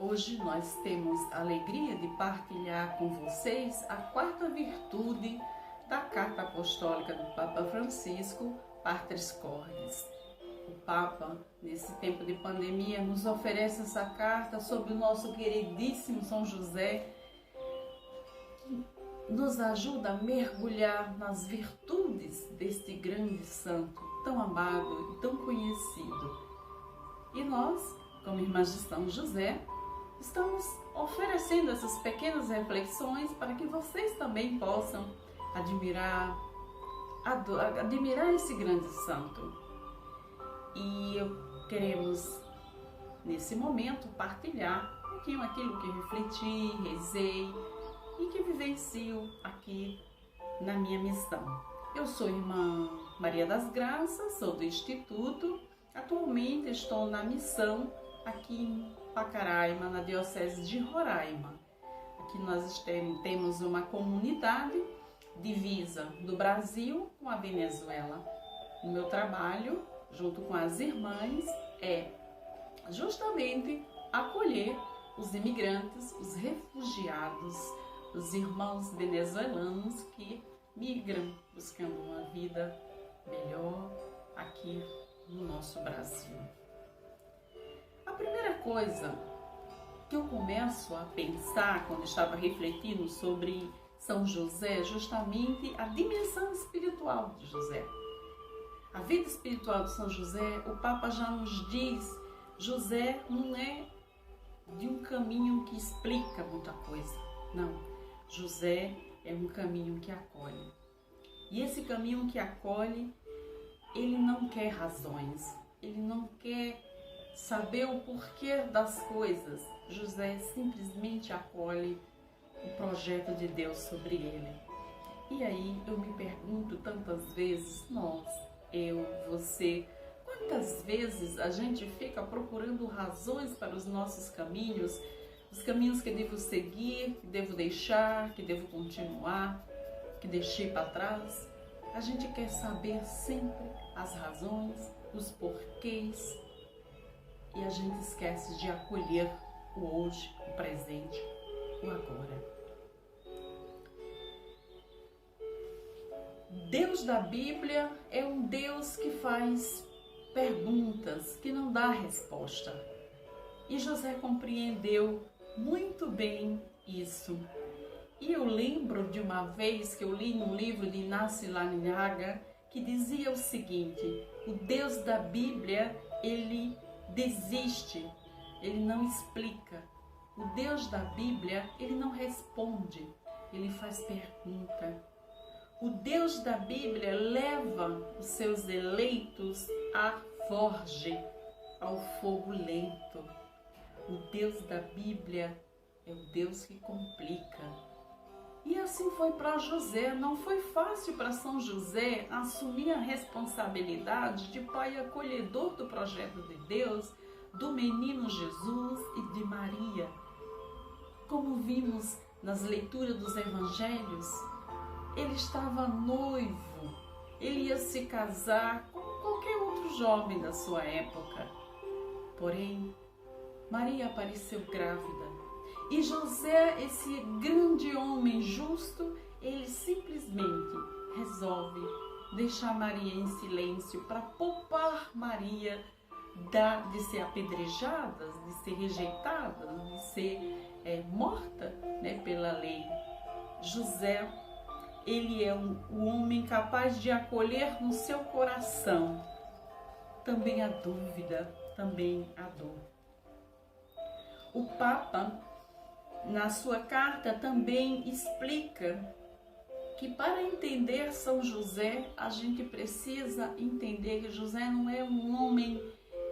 Hoje nós temos a alegria de partilhar com vocês a quarta virtude da Carta Apostólica do Papa Francisco, Patris Cordis. O Papa, nesse tempo de pandemia, nos oferece essa carta sobre o nosso queridíssimo São José, que nos ajuda a mergulhar nas virtudes deste grande santo, tão amado e tão conhecido. E nós, como Irmãs de São José, estamos oferecendo essas pequenas reflexões para que vocês também possam admirar esse grande santo. E queremos, nesse momento, partilhar um pouquinho aquilo que refleti, rezei e que vivencio aqui na minha missão. Eu sou Irmã Maria das Graças, sou do Instituto. Atualmente estou na missão aqui em Pacaraima, na Diocese de Roraima. Aqui nós temos uma comunidade divisa do Brasil com a Venezuela. O meu trabalho, junto com as irmãs, é justamente acolher os imigrantes, os refugiados, os irmãos venezuelanos que migram buscando uma vida melhor aqui no nosso Brasil. A primeira coisa que eu começo a pensar quando estava refletindo sobre São José é justamente a dimensão espiritual de José. A vida espiritual de São José, o Papa já nos diz, José não é de um caminho que explica muita coisa, não. José é um caminho que acolhe. E esse caminho que acolhe, ele não quer razões, ele não quer saber o porquê das coisas. José simplesmente acolhe o projeto de Deus sobre ele. E aí eu me pergunto tantas vezes, nós, eu, você, quantas vezes a gente fica procurando razões para os nossos caminhos, os caminhos que devo seguir, que devo deixar, que devo continuar, que deixei para trás. A gente quer saber sempre as razões, os porquês, e a gente esquece de acolher o hoje, o presente, o agora. Deus da Bíblia é um Deus que faz perguntas, que não dá resposta. E José compreendeu muito bem isso. E eu lembro de uma vez que eu li num livro de Inácio Larrañaga que dizia o seguinte: o Deus da Bíblia, ele desiste, ele não explica. O Deus da Bíblia, ele não responde, ele faz pergunta. O Deus da Bíblia leva os seus eleitos à forge, ao fogo lento. O Deus da Bíblia é o Deus que complica. E assim foi para José. Não foi fácil para São José assumir a responsabilidade de pai acolhedor do projeto de Deus, do menino Jesus e de Maria. Como vimos nas leituras dos evangelhos, ele estava noivo, ele ia se casar como qualquer outro jovem da sua época. Porém, Maria apareceu grávida. E José, esse grande homem justo, ele simplesmente resolve deixar Maria em silêncio para poupar Maria de ser apedrejada, de ser rejeitada, de ser morta, né, pela lei. José, ele é o homem capaz de acolher no seu coração também a dúvida, também a dor. O Papa, na sua carta, também explica que para entender São José, a gente precisa entender que José não é um homem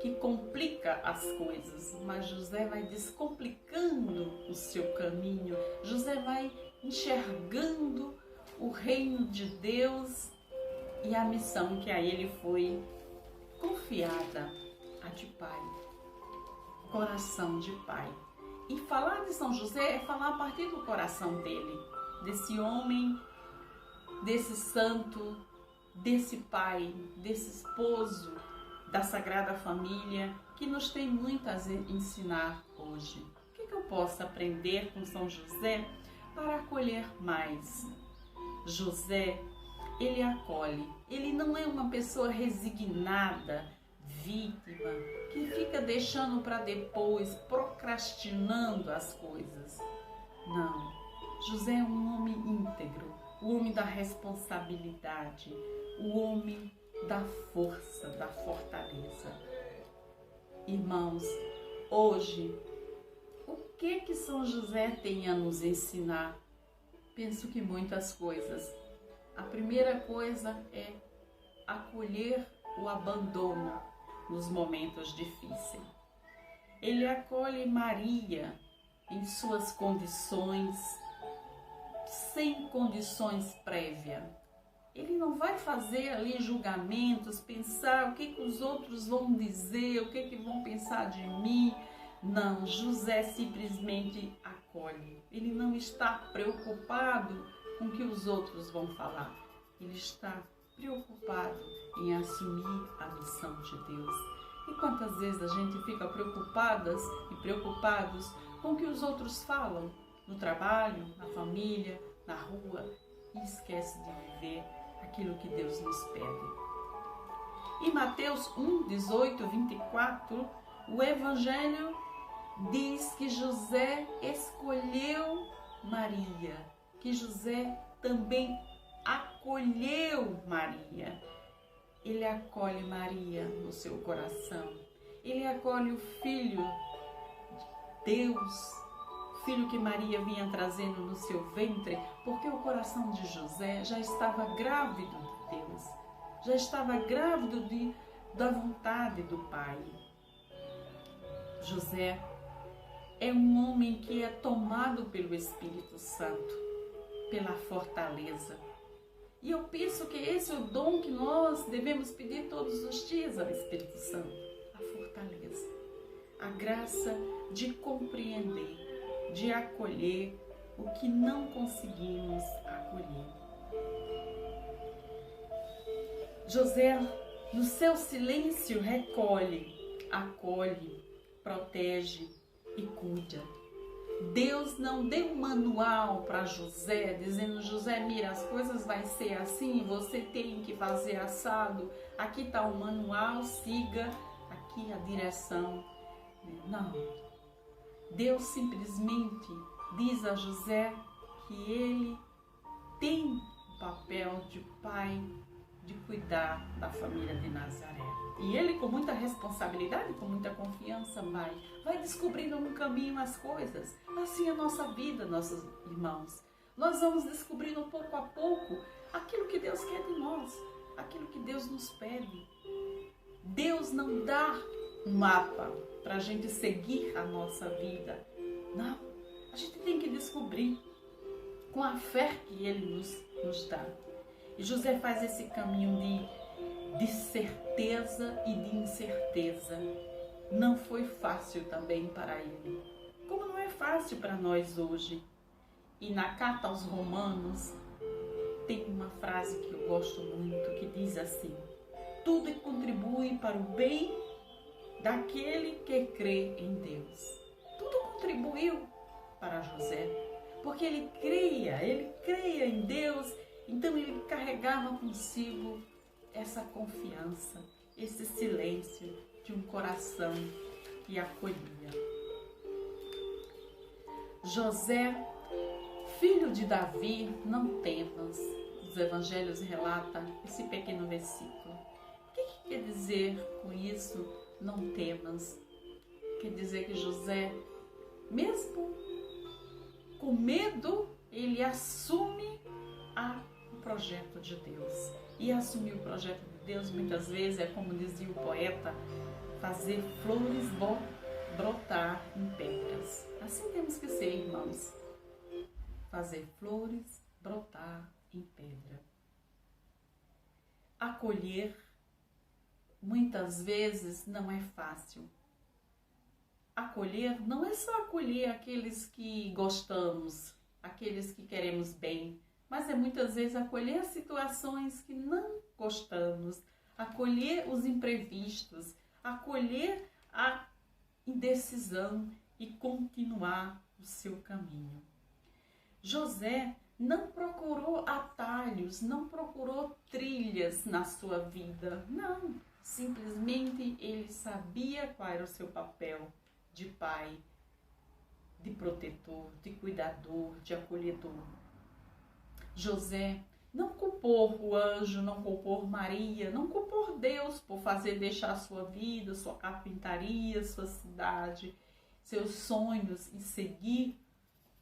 que complica as coisas, mas José vai descomplicando o seu caminho, José vai enxergando o reino de Deus e a missão que a ele foi confiada, a de pai, coração de pai. E falar de São José é falar a partir do coração dele, desse homem, desse santo, desse pai, desse esposo da Sagrada Família, que nos tem muito a ensinar hoje. O que possa aprender com São José para acolher mais. José, ele acolhe, ele não é uma pessoa resignada, vítima, que fica deixando para depois, procrastinando as coisas. Não, José é um homem íntegro, o homem da responsabilidade, o homem da força, da fortaleza. Irmãos, hoje, o que São José tem a nos ensinar? Penso que muitas coisas. A primeira coisa é acolher o abandono nos momentos difíceis. Ele acolhe Maria em suas condições, sem condições prévias. Ele não vai fazer ali julgamentos, pensar o que os outros vão dizer, o que vão pensar de mim. Não, José simplesmente acolhe. Ele não está preocupado com o que os outros vão falar. Ele está preocupado em assumir a missão de Deus. E quantas vezes a gente fica preocupadas e preocupados com o que os outros falam no trabalho, na família, na rua, e esquece de viver aquilo que Deus nos pede. Em Mateus 1, 18, 24, o Evangelho diz que José escolheu Maria, que José também acolheu Maria. Ele acolhe Maria no seu coração. Ele acolhe o Filho de Deus, filho que Maria vinha trazendo no seu ventre, porque o coração de José já estava grávido de Deus, já estava grávido da vontade do Pai. José é um homem que é tomado pelo Espírito Santo, pela fortaleza. E eu penso que esse é o dom que nós devemos pedir todos os dias ao Espírito Santo, a fortaleza, a graça de compreender, de acolher o que não conseguimos acolher. José, no seu silêncio, recolhe, acolhe, protege e cuida. Deus não deu um manual para José, dizendo: José, mira, as coisas vai ser assim, você tem que fazer assado, aqui está o manual, siga aqui a direção. Não. Deus simplesmente diz a José que ele tem o papel de pai, de cuidar da família de Nazaré. E ele, com muita responsabilidade, com muita confiança, vai descobrindo no caminho as coisas. Assim é a nossa vida, nossos irmãos. Nós vamos descobrindo pouco a pouco aquilo que Deus quer de nós, aquilo que Deus nos pede. Deus não dá um mapa para a gente seguir a nossa vida. Não, a gente tem que descobrir com a fé que Ele nos dá. E José faz esse caminho de certeza e de incerteza. Não foi fácil também para ele, como não é fácil para nós hoje. E na carta aos Romanos tem uma frase que eu gosto muito, que diz assim: tudo contribui para o bem daquele que crê em Deus. Tudo contribuiu para José, porque ele creia em Deus. Então ele carregava consigo essa confiança, esse silêncio de um coração que acolhia. José, filho de Davi, não temas. Os evangelhos relatam esse pequeno versículo. O que quer dizer com isso, não temas? Quer dizer que José, mesmo com medo, ele assume o projeto de Deus. E assumir o projeto de Deus, muitas vezes, é como dizia o poeta, fazer flores brotar em pedras. Assim temos que ser, irmãos. Fazer flores brotar em pedra. Acolher, muitas vezes, não é fácil. Acolher não é só acolher aqueles que gostamos, aqueles que queremos bem, mas é muitas vezes acolher as situações que não gostamos, acolher os imprevistos, acolher a indecisão e continuar o seu caminho. José não procurou atalhos, não procurou trilhas na sua vida, não. Simplesmente ele sabia qual era o seu papel de pai, de protetor, de cuidador, de acolhedor. José não culpou o anjo, não culpou Maria, não culpou Deus por deixar sua vida, sua carpintaria, sua cidade, seus sonhos e seguir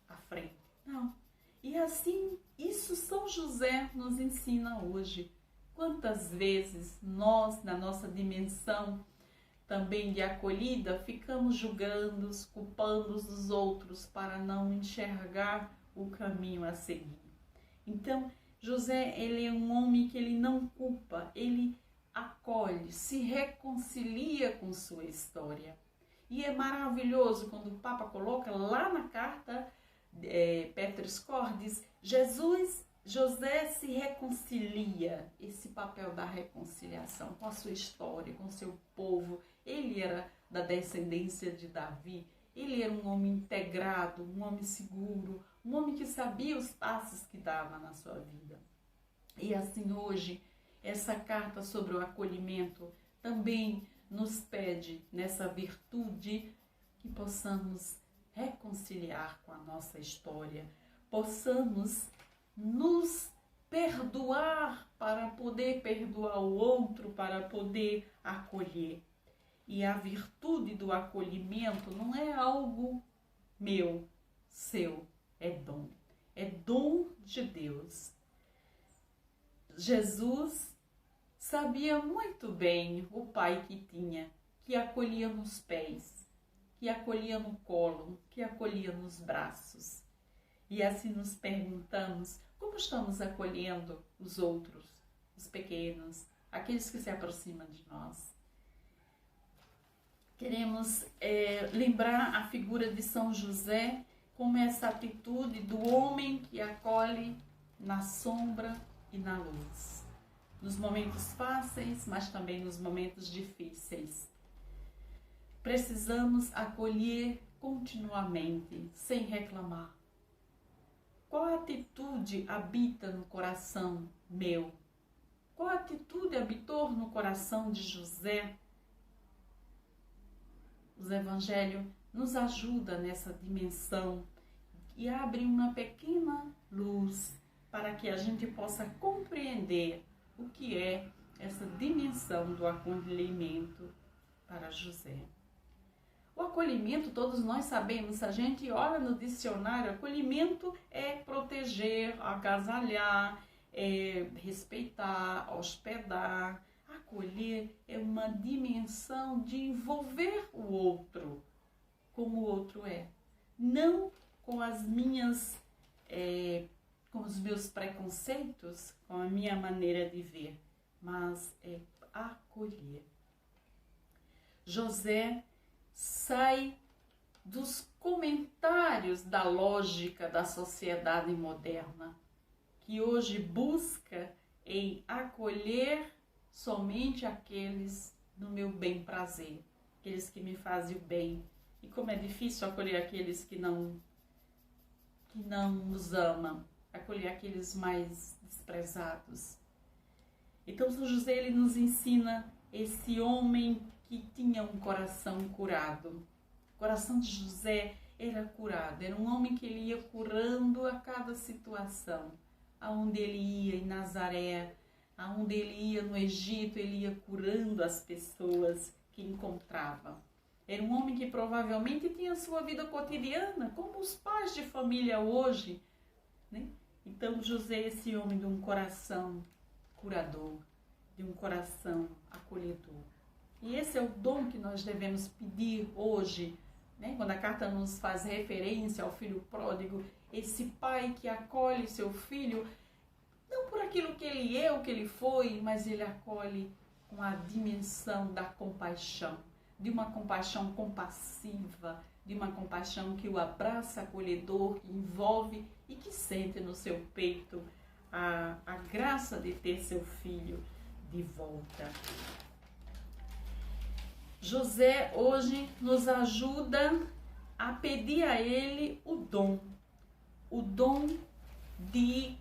à frente. Não. E assim, isso São José nos ensina hoje. Quantas vezes nós, na nossa dimensão também de acolhida, ficamos julgando, culpando os outros para não enxergar o caminho a seguir. Então, José, ele é um homem que ele não culpa, ele acolhe, se reconcilia com sua história. E é maravilhoso quando o Papa coloca lá na carta Petris Cordis, José se reconcilia, esse papel da reconciliação com a sua história, com o seu povo. Ele era da descendência de Davi, ele era um homem integrado, um homem seguro, um homem que sabia os passos que dava na sua vida. E assim hoje, essa carta sobre o acolhimento também nos pede, nessa virtude, que possamos reconciliar com a nossa história, possamos nos perdoar para poder perdoar o outro, para poder acolher. E a virtude do acolhimento não é algo meu, seu, é dom de Deus. Jesus sabia muito bem o pai que tinha, que acolhia nos pés, que acolhia no colo, que acolhia nos braços. E assim nos perguntamos, como estamos acolhendo os outros, os pequenos, aqueles que se aproximam de nós? Queremos lembrar a figura de São José como essa atitude do homem que acolhe na sombra e na luz. Nos momentos fáceis, mas também nos momentos difíceis. Precisamos acolher continuamente, sem reclamar. Qual atitude habita no coração meu? Qual atitude habitou no coração de José? Os evangelhos nos ajudam nessa dimensão e abrem uma pequena luz para que a gente possa compreender o que é essa dimensão do acolhimento para José. O acolhimento, todos nós sabemos, se a gente olha no dicionário, acolhimento é proteger, agasalhar, respeitar, hospedar. Acolher é uma dimensão de envolver o outro como o outro é. Não com as minhas, com os meus preconceitos, com a minha maneira de ver, mas é acolher. José sai dos comentários da lógica da sociedade moderna, que hoje busca em acolher somente aqueles no meu bem prazer, aqueles que me fazem o bem. E como é difícil acolher aqueles que não nos amam, acolher aqueles mais desprezados. Então São José, ele nos ensina esse homem que tinha um coração curado. O coração de José era curado, era um homem que ele ia curando a cada situação. Aonde ele ia em Nazaré, aonde ele ia no Egito, ele ia curando as pessoas que encontrava. Era um homem que provavelmente tinha sua vida cotidiana, como os pais de família hoje, né? Então José é esse homem de um coração curador, de um coração acolhedor. E esse é o dom que nós devemos pedir hoje, né? Quando a carta nos faz referência ao filho pródigo, esse pai que acolhe seu filho, não por aquilo que ele é ou que ele foi, mas ele acolhe com a dimensão da compaixão, de uma compaixão compassiva, de uma compaixão que o abraça, acolhedor, que envolve e que sente no seu peito a graça de ter seu filho de volta. José hoje nos ajuda a pedir a ele o dom de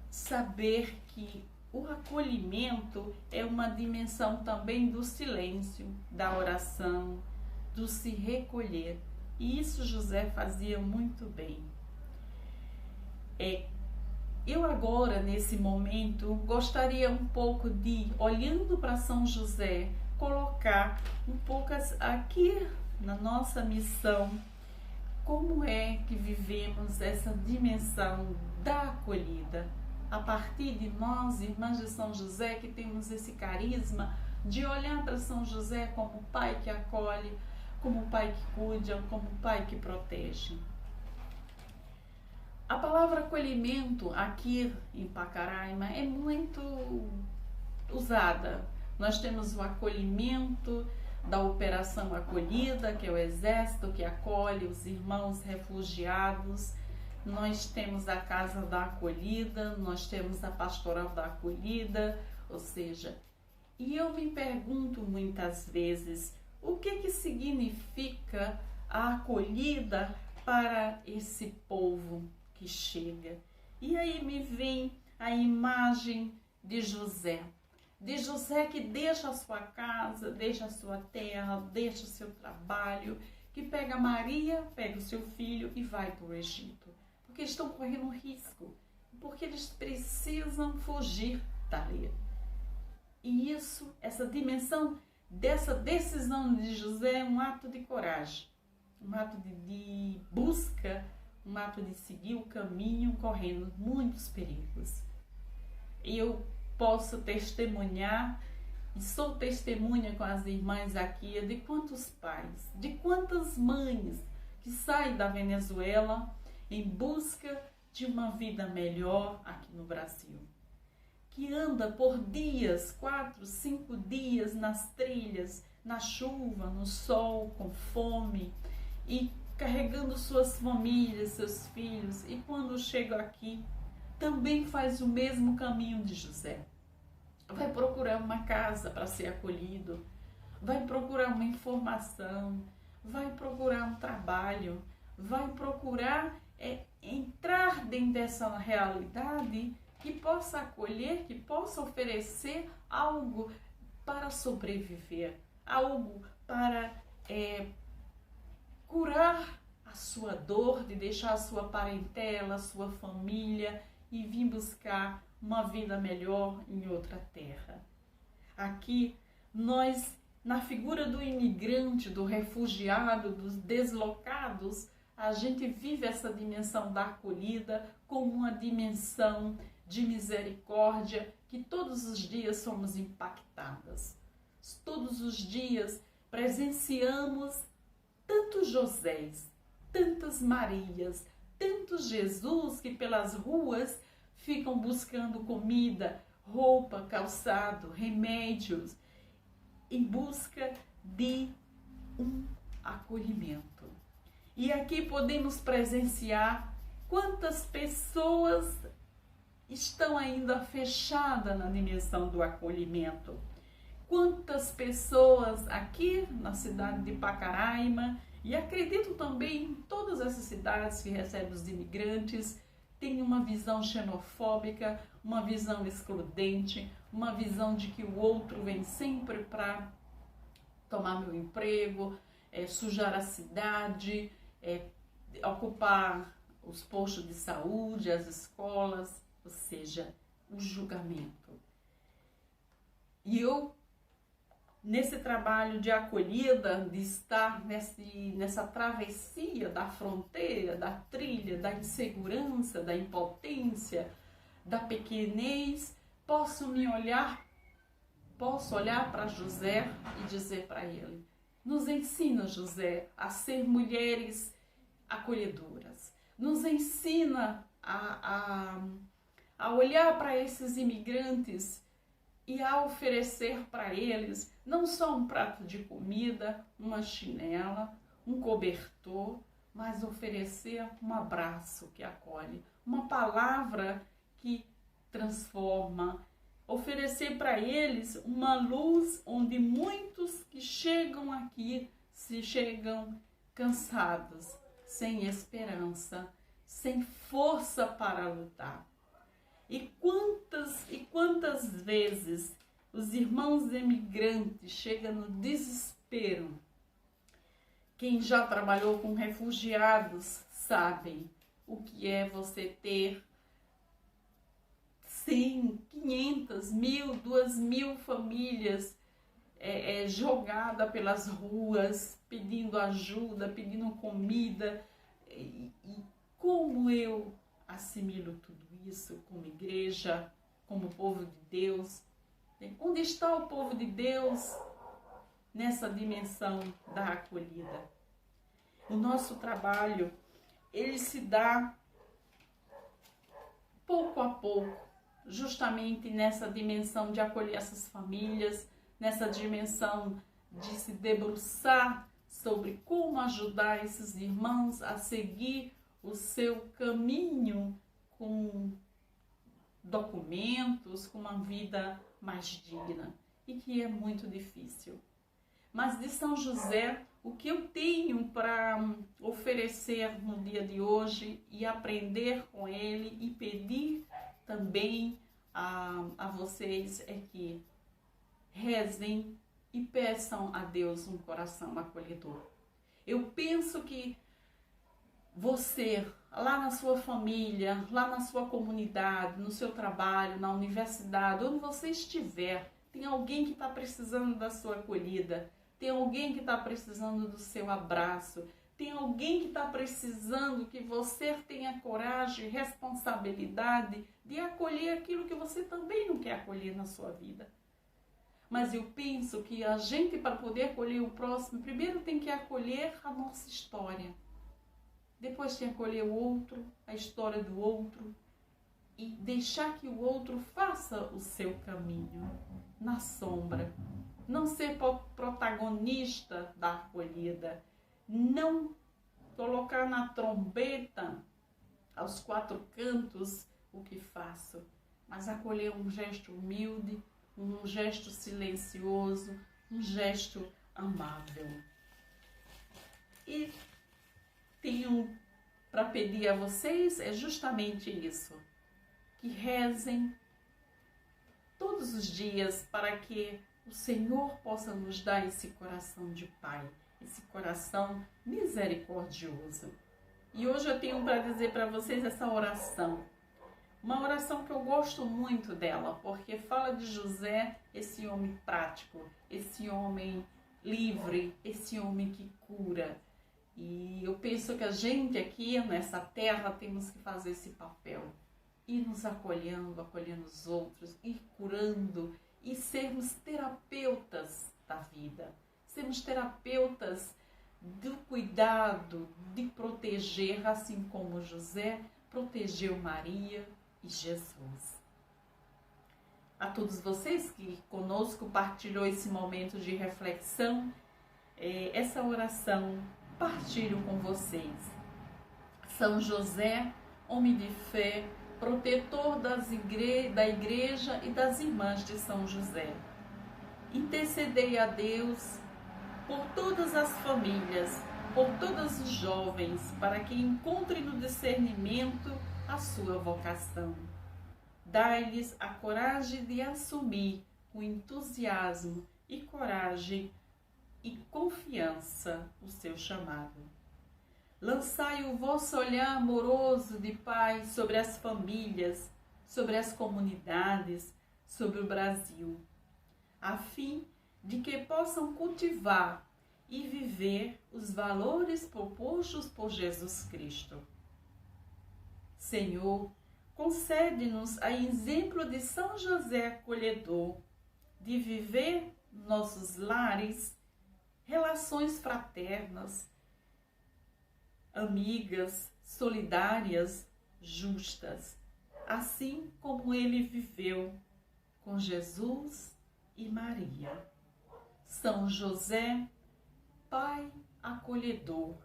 saber que o acolhimento é uma dimensão também do silêncio, da oração, do se recolher. E isso José fazia muito bem. Eu agora, nesse momento, gostaria um pouco de, olhando para São José, colocar um pouco aqui na nossa missão, como é que vivemos essa dimensão da acolhida, a partir de nós, irmãs de São José, que temos esse carisma de olhar para São José como pai que acolhe, como pai que cuida, como pai que protege. A palavra acolhimento aqui em Pacaraima é muito usada. Nós temos o acolhimento da Operação Acolhida, que é o exército que acolhe os irmãos refugiados. Nós temos a Casa da Acolhida, nós temos a Pastoral da Acolhida, ou seja, e eu me pergunto muitas vezes, o que significa a acolhida para esse povo que chega? E aí me vem a imagem de José que deixa a sua casa, deixa a sua terra, deixa o seu trabalho, que pega Maria, pega o seu filho e vai para o Egito. Porque estão correndo risco, porque eles precisam fugir dali. E isso, essa dimensão dessa decisão de José é um ato de coragem, um ato de busca, um ato de seguir o caminho correndo muitos perigos. Eu posso testemunhar e sou testemunha com as irmãs aqui de quantos pais, de quantas mães que saem da Venezuela em busca de uma vida melhor aqui no Brasil, que anda por dias, 4, 5 dias nas trilhas, na chuva, no sol, com fome e carregando suas famílias, seus filhos, e quando chega aqui também faz o mesmo caminho de José. Vai procurar uma casa para ser acolhido, vai procurar uma informação, vai procurar um trabalho, vai procurar entrar dentro dessa realidade que possa acolher, que possa oferecer algo para sobreviver, algo para curar a sua dor, de deixar a sua parentela, a sua família e vir buscar uma vida melhor em outra terra. Aqui, nós, na figura do imigrante, do refugiado, dos deslocados, a gente vive essa dimensão da acolhida como uma dimensão de misericórdia que todos os dias somos impactadas. Todos os dias presenciamos tantos Josés, tantas Marias, tantos Jesus que pelas ruas ficam buscando comida, roupa, calçado, remédios, em busca de um acolhimento. E aqui podemos presenciar quantas pessoas estão ainda fechadas na dimensão do acolhimento. Quantas pessoas aqui na cidade de Pacaraima, e acredito também em todas essas cidades que recebem os imigrantes, têm uma visão xenofóbica, uma visão excludente, uma visão de que o outro vem sempre para tomar meu emprego, sujar a cidade, ocupar os postos de saúde, as escolas, ou seja, o julgamento. E eu, nesse trabalho de acolhida, de estar nessa travessia da fronteira, da trilha, da insegurança, da impotência, da pequenez, posso olhar para José e dizer para ele: nos ensina, José, a ser mulheres acolhedoras. Nos ensina a olhar para esses imigrantes e a oferecer para eles não só um prato de comida, uma chinela, um cobertor, mas oferecer um abraço que acolhe, uma palavra que transforma, oferecer para eles uma luz onde muitos que chegam aqui se chegam cansados, sem esperança, sem força para lutar. E quantas vezes os irmãos imigrantes chegam no desespero. Quem já trabalhou com refugiados sabem o que é você ter 100, 500, 1000, 2000 famílias jogada pelas ruas, pedindo ajuda, pedindo comida. E como eu assimilo tudo isso como igreja, como povo de Deus? Onde está o povo de Deus nessa dimensão da acolhida? O nosso trabalho, ele se dá pouco a pouco, justamente nessa dimensão de acolher essas famílias, nessa dimensão de se debruçar sobre como ajudar esses irmãos a seguir o seu caminho com documentos, com uma vida mais digna, e que é muito difícil. Mas de São José, o que eu tenho para oferecer no dia de hoje e aprender com ele e pedir também a vocês é que rezem e peçam a Deus um coração acolhedor. Eu penso que você, lá na sua família, lá na sua comunidade, no seu trabalho, na universidade, onde você estiver, tem alguém que está precisando da sua acolhida, tem alguém que está precisando do seu abraço, tem alguém que está precisando que você tenha coragem e responsabilidade de acolher aquilo que você também não quer acolher na sua vida. Mas eu penso que a gente, para poder acolher o próximo, primeiro tem que acolher a nossa história. Depois tem que acolher o outro, a história do outro, e deixar que o outro faça o seu caminho na sombra. Não ser protagonista da acolhida, não colocar na trombeta, aos quatro cantos, o que faço, mas acolher um gesto humilde, um gesto silencioso, um gesto amável. E tenho para pedir a vocês é justamente isso, que rezem todos os dias para que o Senhor possa nos dar esse coração de Pai, esse coração misericordioso. E hoje eu tenho para dizer para vocês essa oração, uma oração que eu gosto muito dela, porque fala de José, esse homem prático, esse homem livre, esse homem que cura. E eu penso que a gente aqui nessa terra temos que fazer esse papel, ir nos acolhendo, acolhendo os outros, ir curando e sermos terapeutas da vida, sermos terapeutas do cuidado, de proteger, assim como José protegeu Maria e Jesus. A todos vocês que conosco partilhou esse momento de reflexão, essa oração partilho com vocês. São José, homem de fé, protetor da igreja e das irmãs de São José, intercedei a Deus por todas as famílias, por todos os jovens, para que encontrem no discernimento a sua vocação. Dai-lhes a coragem de assumir com entusiasmo e coragem e confiança o seu chamado. Lançai o vosso olhar amoroso de Pai sobre as famílias, sobre as comunidades, sobre o Brasil, a fim de que possam cultivar e viver os valores propostos por Jesus Cristo. Senhor, concede-nos, a exemplo de São José acolhedor, de viver nossos lares relações fraternas, amigas, solidárias, justas, assim como ele viveu com Jesus e Maria. São José, Pai acolhedor,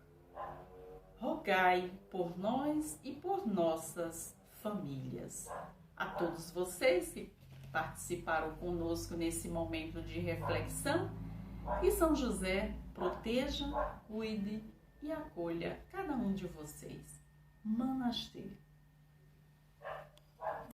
rogai por nós e por nossas famílias. A todos vocês que participaram conosco nesse momento de reflexão, que São José proteja, cuide e acolha cada um de vocês. Namastê.